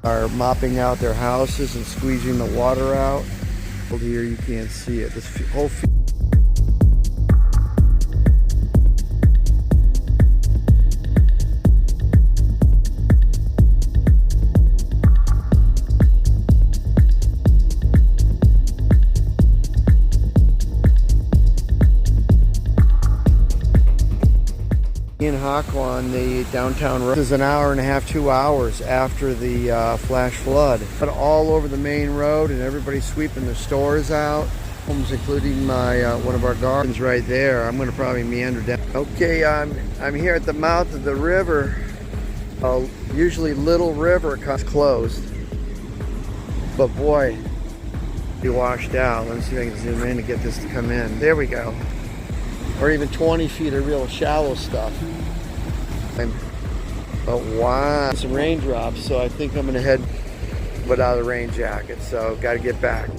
are mopping out their houses and squeezing the water out. Here you can't see it. This whole field. In Jaco on the downtown road. This is an hour and a half, 2 hours after the flash flood. But all over the main road, and everybody's sweeping their stores out. Homes, including my one of our gardens right there. I'm going to probably meander down. Okay, I'm here at the mouth of the river. Usually Little River closed, but boy, be washed out. Let me see if I can zoom in to get this to come in. There we go. Or even 20 feet of real shallow stuff. But wow, some raindrops, so I think I'm gonna head without a rain jacket, so gotta get back.